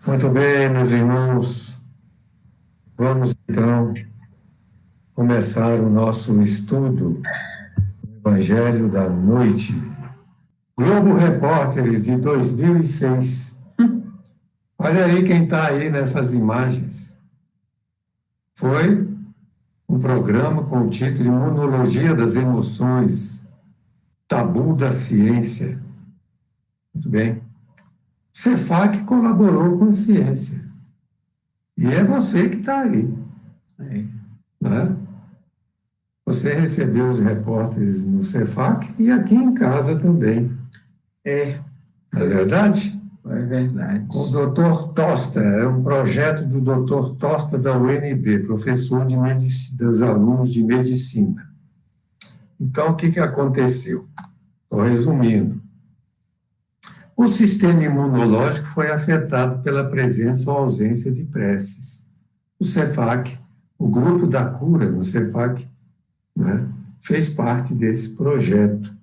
Muito bem, meus irmãos, vamos então começar o nosso estudo do Evangelho da Noite. Globo Repórter de 2006. Olha aí quem está aí nessas imagens. Foi um programa com o título Imunologia das Emoções, Tabu da Ciência. Muito bem. Cefac colaborou com a ciência. E é você que está aí. Né? Você recebeu os repórteres no Cefac e aqui em casa também. É verdade? É verdade. Com o doutor Tosta, é um projeto do doutor Tosta da UNB, professor de dos alunos de medicina. Então, o que aconteceu? Estou resumindo. O sistema imunológico foi afetado pela presença ou ausência de preces. O Cefac, o grupo da cura no Cefac, né, fez parte desse projeto.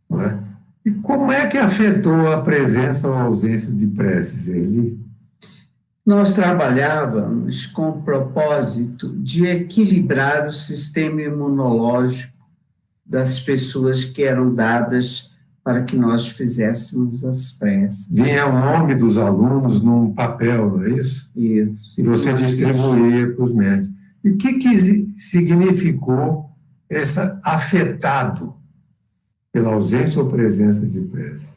Né? E como é que afetou a presença ou ausência de preces, Eli? Nós trabalhávamos com o propósito de equilibrar o sistema imunológico das pessoas que eram dadas para que nós fizéssemos as preces. Vinha o nome dos alunos num papel, não é isso? Isso. E você distribuía para os médicos. E o que significou esse afetado pela ausência ou presença de prece?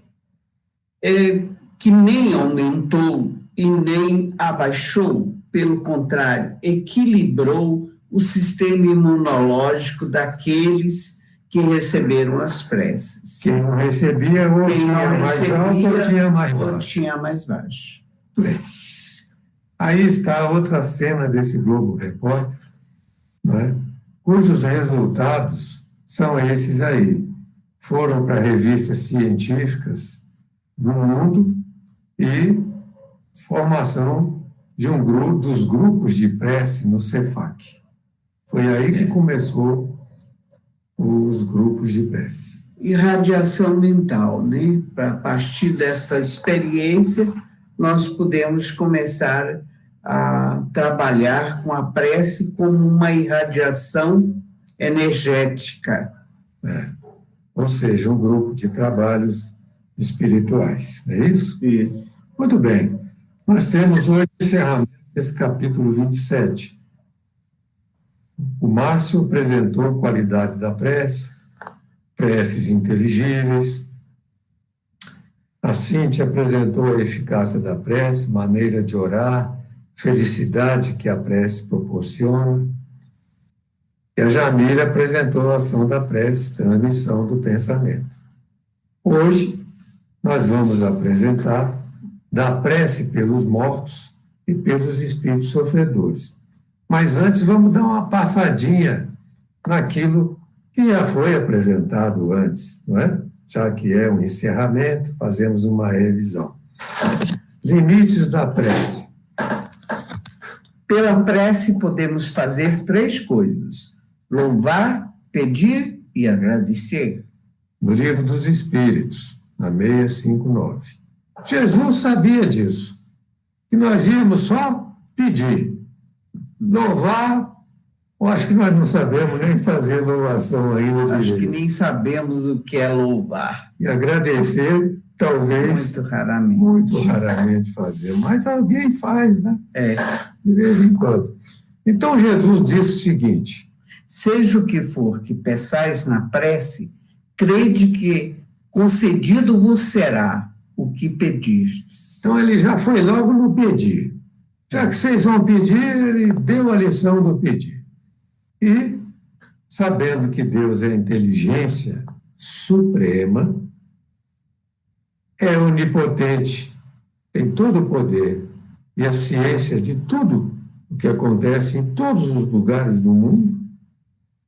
Que nem aumentou e nem abaixou, pelo contrário, equilibrou o sistema imunológico daqueles que receberam as preces. Quem não recebia, ou tinha mais alto ou tinha mais baixo. Ou tinha mais baixo. Bem, aí está outra cena desse Globo Repórter, né, cujos resultados são esses aí. Foram para revistas científicas do mundo e formação de dos grupos de prece no Cefac. Foi aí que começou os grupos de prece. E radiação mental, né? A partir dessa experiência, nós podemos começar a trabalhar com a prece como uma irradiação energética. Ou seja, um grupo de trabalhos espirituais, não é isso? Isso. Muito bem. Nós temos hoje o encerramento desse capítulo 27. O Márcio apresentou a qualidade da prece, preces inteligíveis. A Cíntia apresentou a eficácia da prece, maneira de orar, felicidade que a prece proporciona. E a Jamila apresentou a ação da prece, transmissão do pensamento. Hoje, nós vamos apresentar da prece pelos mortos e pelos espíritos sofredores. Mas antes, vamos dar uma passadinha naquilo que já foi apresentado antes, não é? Já que é um encerramento, fazemos uma revisão. Limites da prece. Pela prece, podemos fazer 3 coisas: louvar, pedir e agradecer. No Livro dos Espíritos, na 659. Jesus sabia disso, que nós íamos só pedir. Louvar, eu acho que nós não sabemos nem fazer louvação ainda. Acho que nem sabemos o que é louvar. E agradecer, talvez. Muito raramente. Muito raramente fazer, mas alguém faz, né? É. De vez em quando. Então Jesus disse o seguinte: seja o que for que peçais na prece, crede que concedido vos será o que pedistes. Então ele já foi logo no pedir. Já que vocês vão pedir, ele deu a lição do pedir. E, sabendo que Deus é inteligência suprema, é onipotente, tem todo o poder e a ciência de tudo o que acontece em todos os lugares do mundo,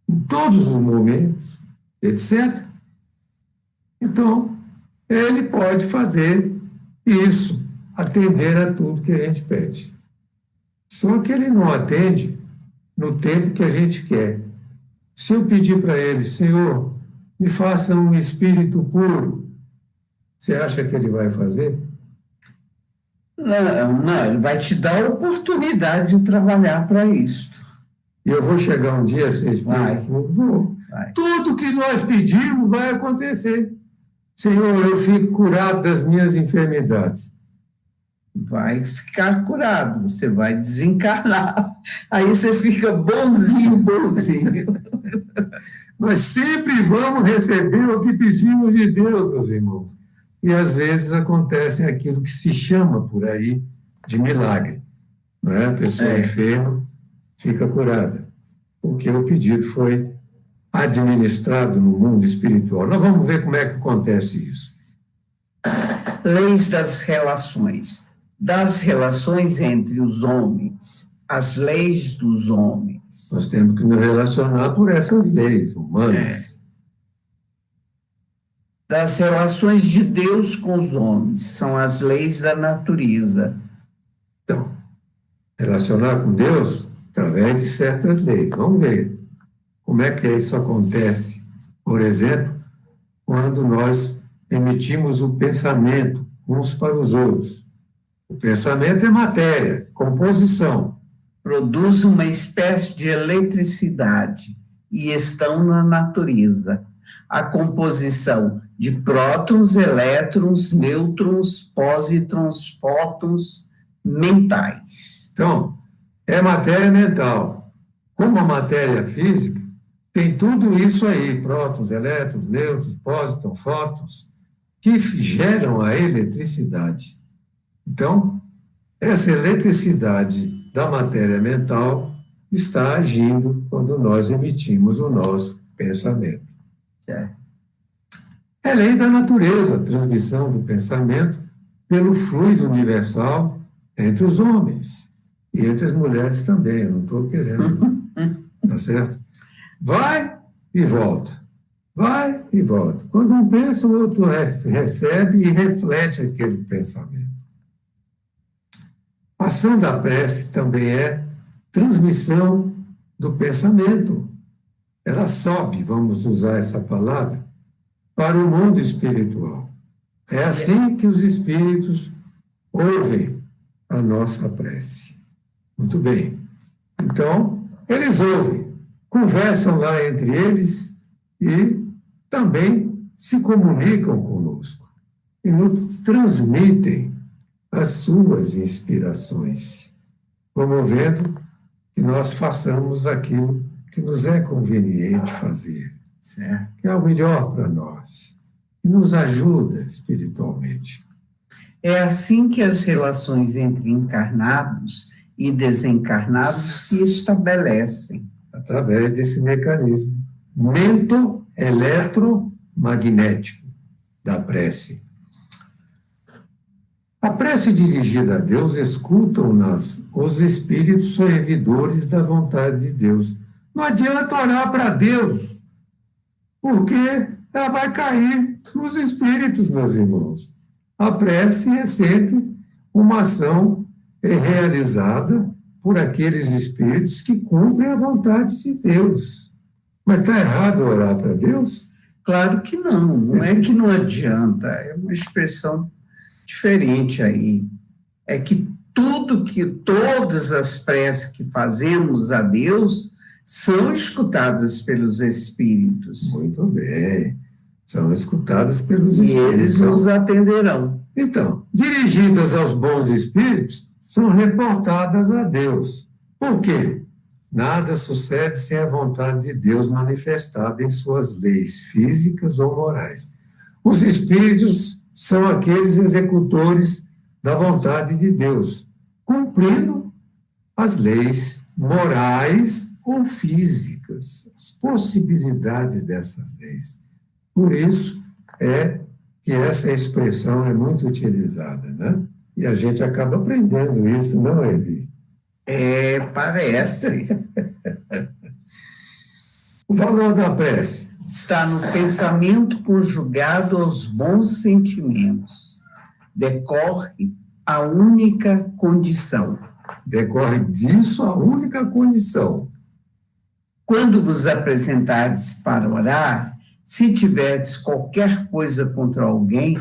em todos os momentos, etc. Então, ele pode fazer isso, atender a tudo que a gente pede. Só que ele não atende no tempo que a gente quer. Se eu pedir para ele, Senhor, me faça um espírito puro, você acha que ele vai fazer? Não, ele vai te dar a oportunidade de trabalhar para isso. E eu vou chegar um dia, vocês Vai. vou. Vai. Tudo que nós pedimos vai acontecer. Senhor, eu fico curado das minhas enfermidades. Vai ficar curado, você vai desencarnar. Aí você fica bonzinho. Nós sempre vamos receber o que pedimos de Deus, meus irmãos. E às vezes acontece aquilo que se chama por aí de milagre. Não é? A pessoa enferma fica curada, porque o pedido foi administrado no mundo espiritual. Nós vamos ver como é que acontece isso. Leis das relações. Das relações entre os homens, as leis dos homens. Nós temos que nos relacionar por essas leis humanas. Das relações de Deus com os homens, são as leis da natureza. Então, relacionar com Deus através de certas leis. Vamos ver como é que isso acontece. Por exemplo, quando nós emitimos o pensamento uns para os outros. O pensamento é matéria, composição. Produz uma espécie de eletricidade e estão na natureza. A composição de prótons, elétrons, nêutrons, pósitrons, fótons mentais. Então, é matéria mental. Como a matéria física, tem tudo isso aí, prótons, elétrons, nêutrons, pósitrons, fótons, que geram a eletricidade. Então, essa eletricidade da matéria mental está agindo quando nós emitimos o nosso pensamento. É lei da natureza, a transmissão do pensamento pelo fluido universal entre os homens e entre as mulheres também, eu não estou querendo, tá certo? Vai e volta, vai e volta. Quando um pensa, o outro recebe e reflete aquele pensamento. A ação da prece também é transmissão do pensamento. Ela sobe, vamos usar essa palavra, para o mundo espiritual. É assim que os espíritos ouvem a nossa prece. Muito bem. Então, eles ouvem, conversam lá entre eles e também se comunicam conosco e nos transmitem as suas inspirações, promovendo que nós façamos aquilo que nos é conveniente fazer, certo? Que é o melhor para nós, que nos ajuda espiritualmente. É assim que as relações entre encarnados e desencarnados se estabelecem. Através desse mecanismo mento-eletromagnético da prece. A prece dirigida a Deus escutam-nas os espíritos servidores da vontade de Deus. Não adianta orar para Deus, porque ela vai cair nos espíritos, meus irmãos. A prece é sempre uma ação realizada por aqueles espíritos que cumprem a vontade de Deus. Mas está errado orar para Deus? Claro que não, não é que não adianta, é uma expressão diferente aí. É que todas as preces que fazemos a Deus são escutadas pelos espíritos. Muito bem, são escutadas pelos espíritos. E eles nos atenderão. Então, dirigidas aos bons espíritos, são reportadas a Deus. Por quê? Nada sucede sem a vontade de Deus manifestada em suas leis físicas ou morais. Os espíritos são aqueles executores da vontade de Deus, cumprindo as leis morais ou físicas, as possibilidades dessas leis. Por isso é que essa expressão é muito utilizada, né? E a gente acaba aprendendo isso, não, Eli? Parece. O valor da prece está no pensamento conjugado aos bons sentimentos. Decorre a única condição. Decorre disso a única condição. Quando vos apresentardes para orar, se tiverdes qualquer coisa contra alguém,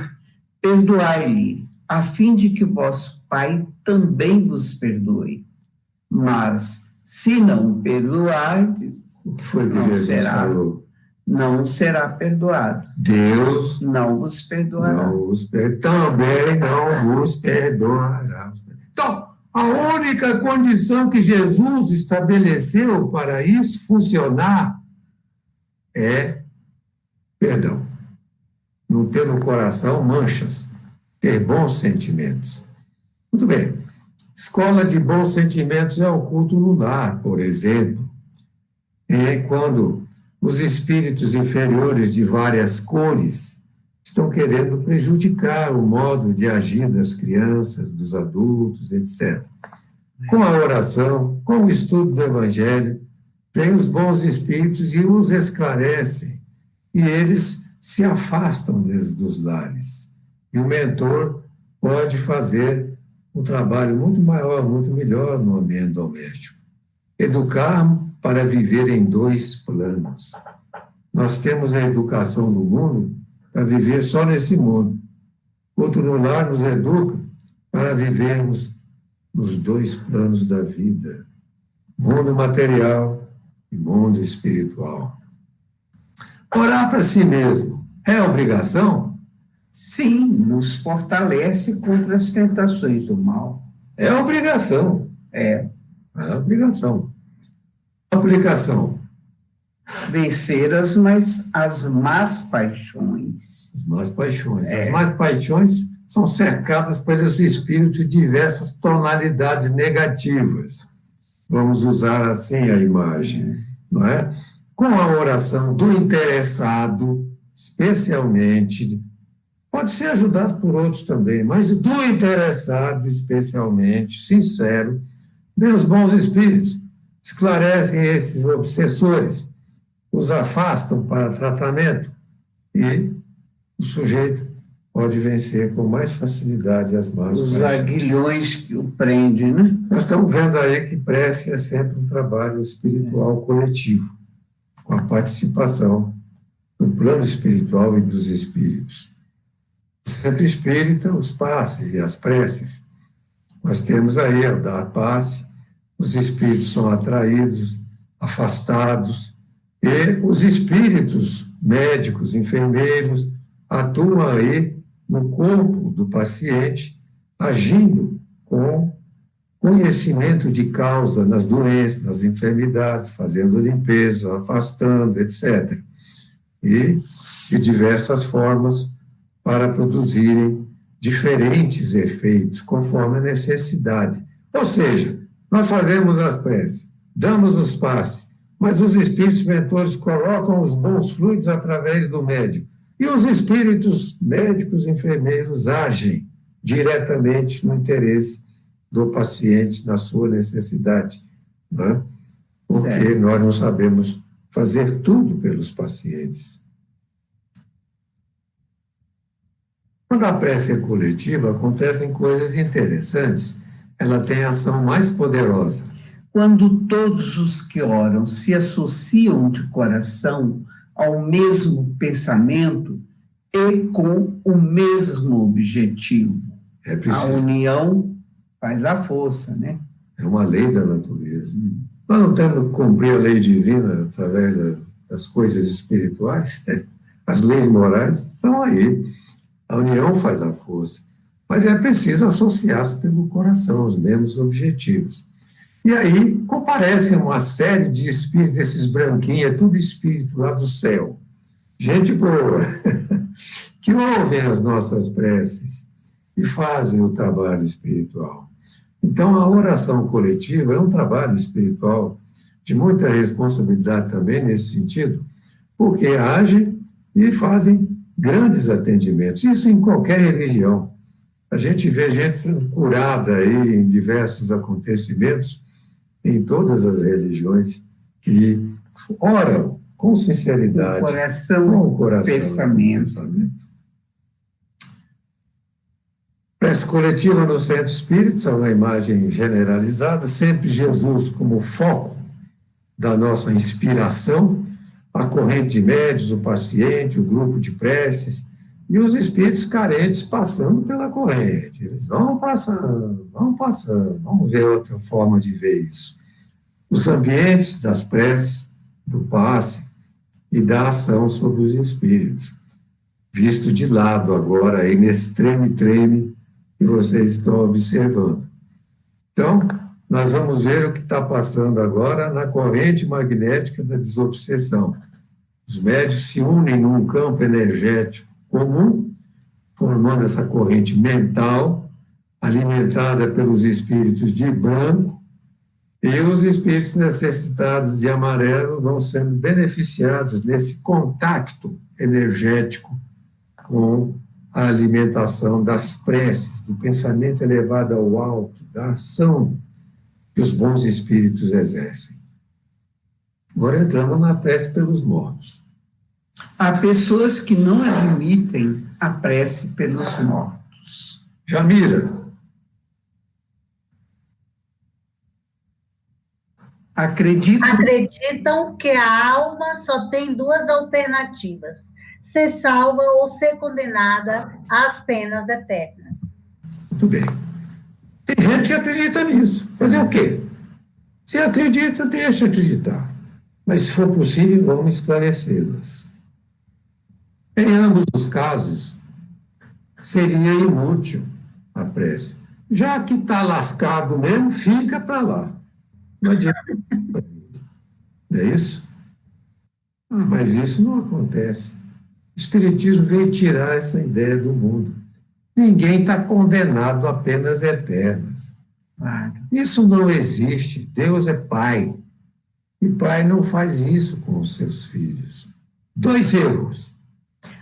perdoai-lhe, a fim de que vosso Pai também vos perdoe. Mas, se não perdoardes, O que foi que não Jesus será. falou? Não será perdoado. Deus Não vos perdoará. também não vos perdoará. Então, a única condição que Jesus estabeleceu para isso funcionar é perdão. Não ter no coração manchas, ter bons sentimentos. Muito bem. Escola de bons sentimentos é o culto lunar, por exemplo. E quando os espíritos inferiores de várias cores estão querendo prejudicar o modo de agir das crianças, dos adultos, etc. Com a oração, com o estudo do Evangelho, vêm os bons espíritos e os esclarecem, e eles se afastam dos lares. E o mentor pode fazer um trabalho muito maior, muito melhor no ambiente doméstico. Educar para viver em dois planos. Nós temos a educação do mundo para viver só nesse mundo. Outro no lar nos educa para vivermos nos dois planos da vida, mundo material e mundo espiritual. Orar para si mesmo é obrigação? Sim, nos fortalece contra as tentações do mal. É obrigação. É obrigação. Aplicação. Vencer as más paixões. As más paixões. As más paixões são cercadas pelos espíritos de diversas tonalidades negativas. Vamos usar assim a imagem, não é? Com a oração do interessado, especialmente, pode ser ajudado por outros também, mas do interessado, especialmente, sincero, Deus bons espíritos esclarecem esses obsessores, os afastam para tratamento e o sujeito pode vencer com mais facilidade as más paixões. Os aguilhões que o prendem, né? Nós estamos vendo aí que prece é sempre um trabalho espiritual coletivo, com a participação do plano espiritual e dos espíritos. No centro espírita, os passes e as preces. Nós temos aí, ao dar passe, os espíritos são atraídos, afastados, e os espíritos médicos, enfermeiros, atuam aí no corpo do paciente, agindo com conhecimento de causa nas doenças, nas enfermidades, fazendo limpeza, afastando, etc. E de diversas formas para produzirem diferentes efeitos, conforme a necessidade. Ou seja, nós fazemos as preces, damos os passes, mas os espíritos mentores colocam os bons fluidos através do médium. E os espíritos médicos, enfermeiros, agem diretamente no interesse do paciente, na sua necessidade, né? Porque nós não sabemos fazer tudo pelos pacientes. Quando a prece é coletiva, acontecem coisas interessantes. Ela tem ação mais poderosa. Quando todos os que oram se associam de coração ao mesmo pensamento e com o mesmo objetivo. A união faz a força, né? É uma lei da natureza. Nós não temos que cumprir a lei divina através das coisas espirituais. As leis morais estão aí. A união faz a força. Mas é preciso associar-se pelo coração, os mesmos objetivos. E aí comparecem uma série de espíritos, esses branquinhos, é tudo espírito lá do céu. Gente boa, que ouvem as nossas preces e fazem o trabalho espiritual. Então, a oração coletiva é um trabalho espiritual de muita responsabilidade também nesse sentido, porque agem e fazem grandes atendimentos. Isso em qualquer religião. A gente vê gente sendo curada aí em diversos acontecimentos, em todas as religiões, que oram com sinceridade, com o coração, pensamento. Prece coletiva no centro espírita é uma imagem generalizada, sempre Jesus como foco da nossa inspiração, a corrente de médios, o paciente, o grupo de preces, e os espíritos carentes passando pela corrente. Eles vão passando, vamos ver outra forma de ver isso. Os ambientes das preces, do passe e da ação sobre os espíritos, visto de lado agora, aí nesse treme-treme que vocês estão observando. Então, nós vamos ver o que está passando agora na corrente magnética da desobsessão. Os médios se unem num campo energético comum, formando essa corrente mental, alimentada pelos espíritos de branco, e os espíritos necessitados de amarelo vão sendo beneficiados nesse contato energético com a alimentação das preces, do pensamento elevado ao alto, da ação que os bons espíritos exercem. Agora entramos na prece pelos mortos. Há pessoas que não admitem a prece pelos mortos. Jamila. Acreditam que a alma só tem duas alternativas: ser salva ou ser condenada às penas eternas. Muito bem. Tem gente que acredita nisso. Fazer o quê? Se acredita, deixa acreditar. Mas, se for possível, vamos esclarecê-las. Em ambos os casos, seria inútil a prece. Já que está lascado mesmo, fica para lá. Não adianta. Não é isso? Mas isso não acontece. O Espiritismo veio tirar essa ideia do mundo. Ninguém está condenado a penas eternas. Claro. Isso não existe. Deus é Pai. E Pai não faz isso com os seus filhos. 2 erros.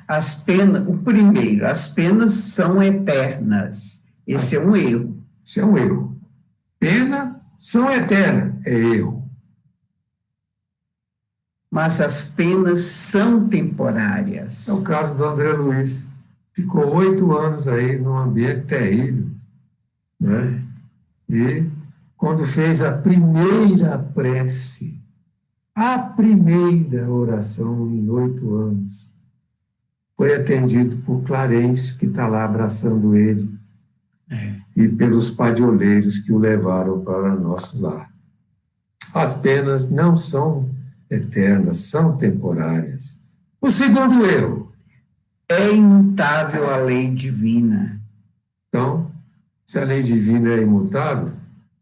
As penas, o primeiro, as penas são eternas. Esse é um erro. Isso é um erro. Pena são eternas. É erro. Mas as penas são temporárias. É o caso do André Luiz. Ficou 8 anos aí num ambiente terrível, né? E quando fez a primeira prece, a primeira oração em 8 anos, foi atendido por Clarencio, que está lá abraçando ele, e pelos padioleiros que o levaram para nosso lar. As penas não são eternas, são temporárias. O segundo erro. É imutável a lei divina. Então, se a lei divina é imutável,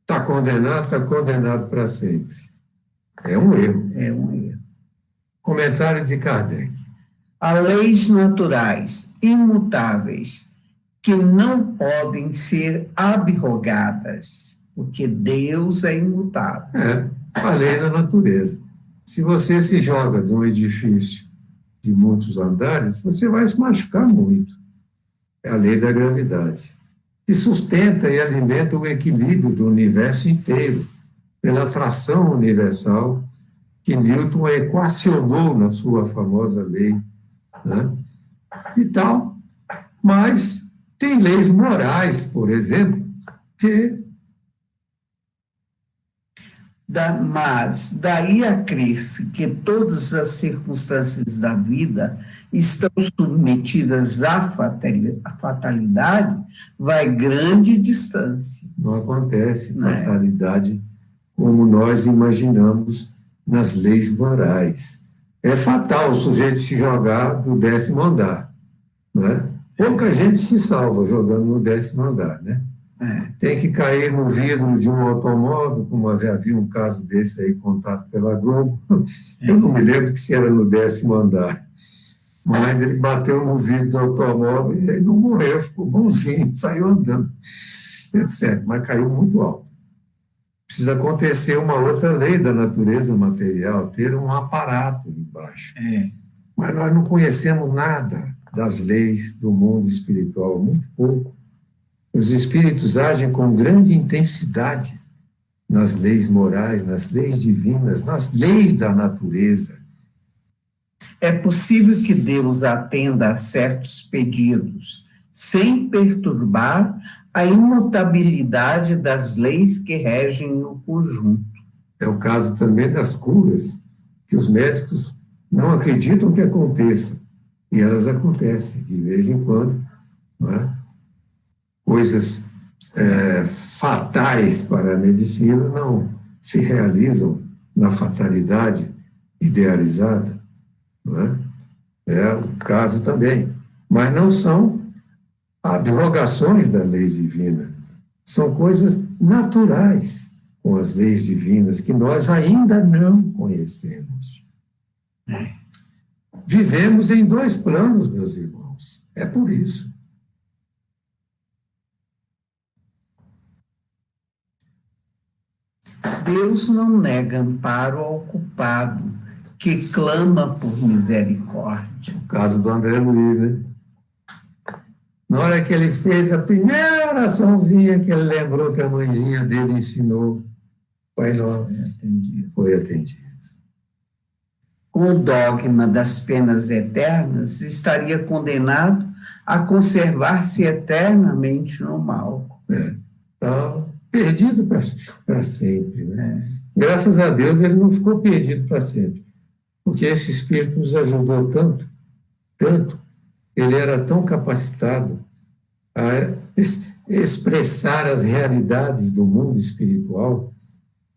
está condenado para sempre. É um erro. É um erro. Comentário de Kardec. Há leis naturais, imutáveis, que não podem ser abrogadas, porque Deus é imutável. É a lei da natureza. Se você se joga de um edifício de muitos andares, você vai se machucar muito. É a lei da gravidade. Que sustenta e alimenta o equilíbrio do universo inteiro, pela atração universal que Newton equacionou na sua famosa lei, né? E tal. Mas tem leis morais, por exemplo, que... Mas daí a crer-se que todas as circunstâncias da vida estão submetidas à fatalidade, vai grande distância. Não acontece fatalidade como nós imaginamos nas leis morais. É fatal o sujeito se jogar do 10º andar, né? Pouca gente se salva jogando no 10º andar, né? Tem que cair no vidro de um automóvel, como havia um caso desse aí contado pela Globo. Eu não me lembro que se era no 10º andar, mas ele bateu no vidro do automóvel e aí não morreu, ficou bonzinho, saiu andando, etc. Mas caiu muito alto. Precisa acontecer uma outra lei da natureza material, ter um aparato embaixo. Mas nós não conhecemos nada das leis do mundo espiritual, muito pouco. Os espíritos agem com grande intensidade nas leis morais, nas leis divinas, nas leis da natureza. É possível que Deus atenda a certos pedidos, sem perturbar a imutabilidade das leis que regem o conjunto. É o caso também das curas, que os médicos não acreditam que aconteça, e elas acontecem de vez em quando, não é? Coisas fatais para a medicina não se realizam na fatalidade idealizada, não é? É o caso também, mas não são abrogações da lei divina, são coisas naturais com as leis divinas que nós ainda não conhecemos. Vivemos em dois planos, meus irmãos, é por isso. Deus não nega amparo ao culpado que clama por misericórdia. O caso do André Luiz, né? Na hora que ele fez a primeira oraçãozinha que ele lembrou que a mãezinha dele ensinou, Pai Nosso, foi atendido. Com o dogma das penas eternas, estaria condenado a conservar-se eternamente no mal. Estava perdido para sempre, né? Graças a Deus ele não ficou perdido para sempre, porque esse Espírito nos ajudou tanto, tanto, ele era tão capacitado a expressar as realidades do mundo espiritual,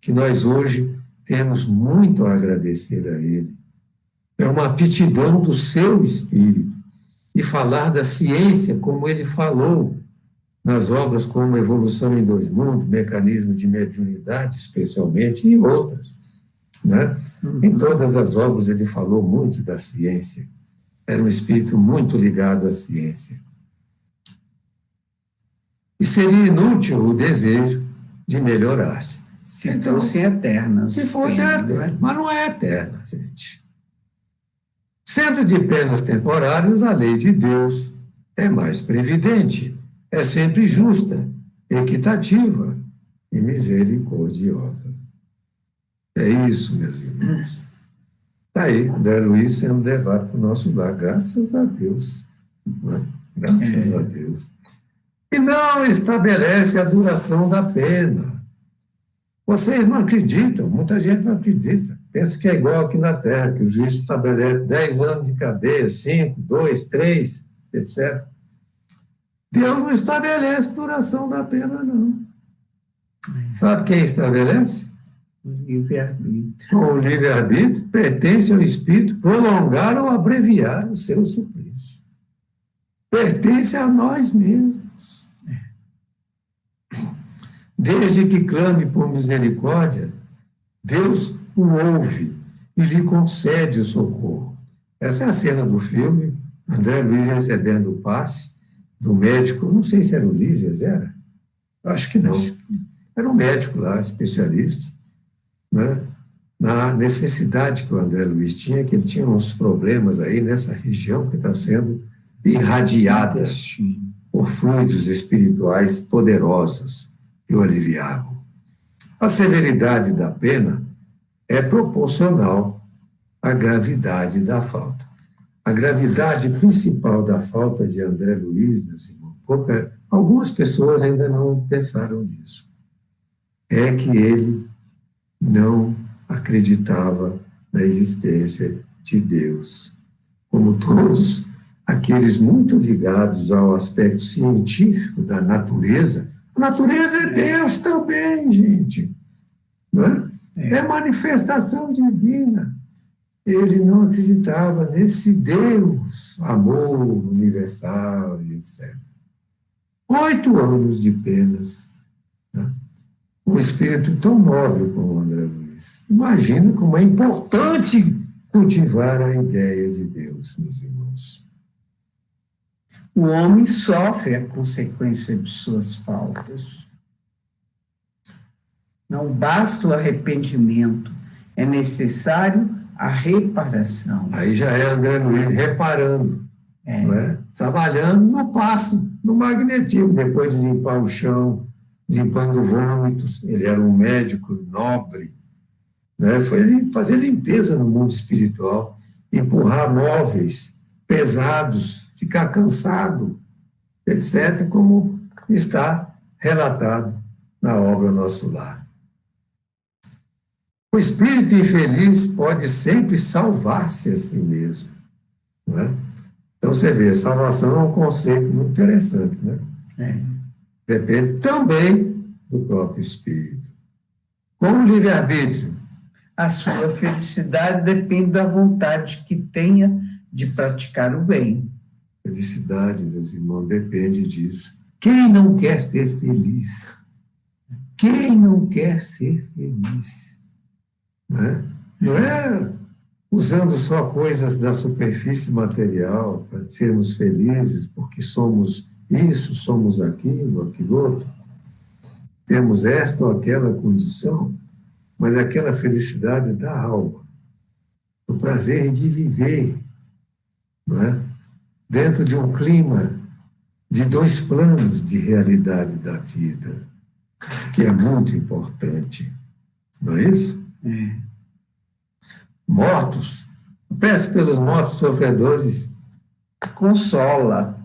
que nós hoje temos muito a agradecer a ele. É uma aptidão do seu espírito. E falar da ciência, como ele falou, nas obras como Evolução em Dois Mundos, Mecanismo de Mediunidade, especialmente, e outras, né? Em todas as obras ele falou muito da ciência. Era um espírito muito ligado à ciência. E seria inútil o desejo de melhorar-se. Se fossem eternas. Se fosse eterna, mas não é eterna, gente. Sendo de penas temporárias, a lei de Deus é mais previdente, é sempre justa, equitativa e misericordiosa. É isso, meus irmãos. Está aí, André Luiz sendo levado para o nosso lar, graças a Deus. Né? Graças a Deus. E não estabelece a duração da pena. Vocês não acreditam, muita gente não acredita. Pensa que é igual aqui na Terra, que o juiz estabelece 10 anos de cadeia, 5, 2, 3, etc. Deus não estabelece duração da pena, não. Sabe quem estabelece? O livre-arbítrio. Com o livre-arbítrio, pertence ao Espírito prolongar ou abreviar o seu suplício. Pertence a nós mesmos. Desde que clame por misericórdia, Deus o ouve e lhe concede o socorro. Essa é a cena do filme, André Luiz recebendo o passe do médico, não sei se era o Lísias, era? Acho que não. Era um médico lá, especialista, né? Na necessidade que o André Luiz tinha, que ele tinha uns problemas aí nessa região que está sendo irradiada por fluidos espirituais poderosos que o aliviavam. A severidade da pena é proporcional à gravidade da falta. A gravidade principal da falta de André Luiz, meus irmãos, algumas pessoas ainda não pensaram nisso, é que ele não acreditava na existência de Deus. Como todos aqueles muito ligados ao aspecto científico da natureza, a natureza é Deus também, gente. Não é? É manifestação divina. Ele não acreditava nesse Deus, amor universal, etc. 8 anos de penas. Né? Um espírito tão nobre como o André Luiz. Imagina como é importante cultivar a ideia de Deus, meus irmãos. O homem sofre a consequência de suas faltas. Não basta o arrependimento, é necessário a reparação. Aí já é André Luiz reparando, não é? Trabalhando no passo, no magnetismo, depois de limpar o chão, limpando vômitos. Ele era um médico nobre, né? Foi fazer limpeza no mundo espiritual, empurrar móveis pesados, ficar cansado, etc., como está relatado na obra Nosso Lar. O espírito infeliz pode sempre salvar-se a si mesmo, não é? Então, você vê, salvação é um conceito muito interessante, né? Depende também do próprio Espírito. Com o livre-arbítrio, A sua felicidade depende da vontade que tenha de praticar o bem. felicidade, meus irmãos, depende disso. Quem não quer ser feliz? Quem não quer ser feliz? Né? Não é usando só coisas da superfície material para sermos felizes, porque somos isso, somos aquilo, aquilo outro. Temos esta ou aquela condição, mas aquela felicidade da alma, o prazer de viver, não é? Dentro de um clima de dois planos de realidade da vida, que é muito importante, não é isso? Mortos, peço pelos mortos sofredores, Consola,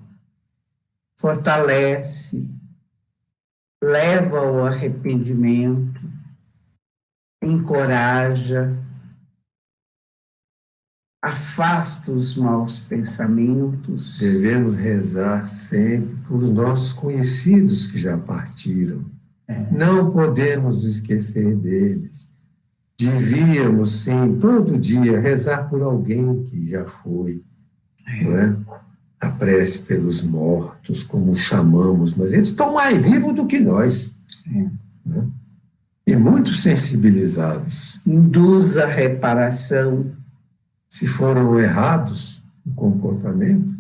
fortalece, leva ao arrependimento, encoraja, afasta os maus pensamentos. devemos rezar sempre por nossos conhecidos que já partiram. Não podemos esquecer deles. Devíamos, sim, todo dia rezar por alguém que já foi, não é? A prece pelos mortos, como chamamos, mas eles estão mais vivos do que nós, né? E muito sensibilizados. Induz a reparação. Se foram errados no comportamento,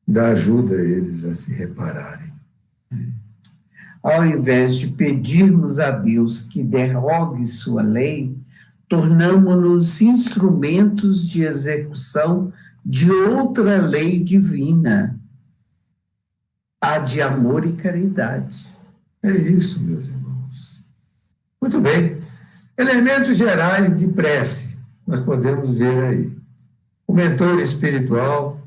dá ajuda a eles a se repararem. Ao invés de pedirmos a Deus que derrogue sua lei, tornamo-nos instrumentos de execução de outra lei divina, a de amor e caridade. É isso, meus irmãos. Muito bem. Elementos gerais de prece, nós podemos ver aí. O mentor espiritual,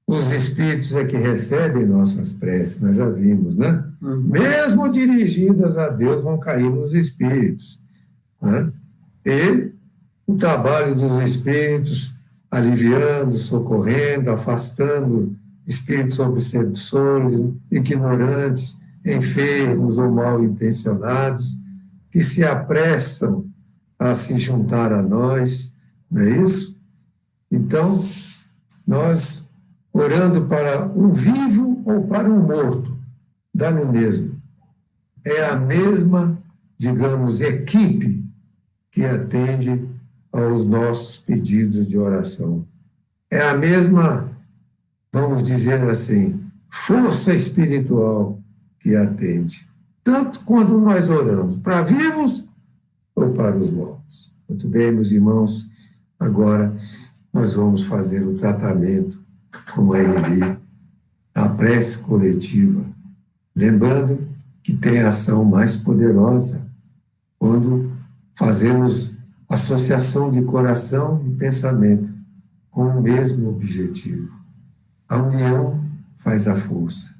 os espíritos é que recebem nossas preces, nós já vimos, né? Mesmo dirigidas a Deus, vão cair nos espíritos, né? E o trabalho dos espíritos, aliviando, socorrendo, afastando espíritos obsessores, ignorantes, enfermos ou mal intencionados, que se apressam a se juntar a nós, não é isso? Então, nós, orando para um vivo ou para um morto, dá no mesmo. É a mesma, digamos, equipe que atende aos nossos pedidos de oração. É a mesma, vamos dizer assim, força espiritual que atende, tanto quando nós oramos para vivos ou para os mortos. Muito bem, meus irmãos, agora nós vamos fazer o tratamento, como a Eli, a prece coletiva, lembrando que tem ação mais poderosa quando fazemos associação de coração e pensamento com o mesmo objetivo. A união faz a força.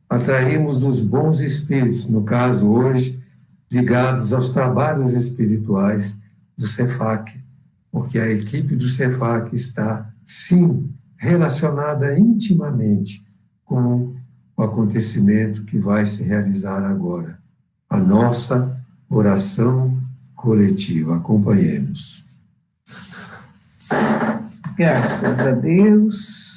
Atraímos os bons espíritos, no caso hoje, ligados aos trabalhos espirituais do CEFAC, porque a equipe do CEFAC está, sim, relacionada intimamente com o acontecimento que vai se realizar agora. A nossa oração coletiva. Acompanhemos. Graças a Deus.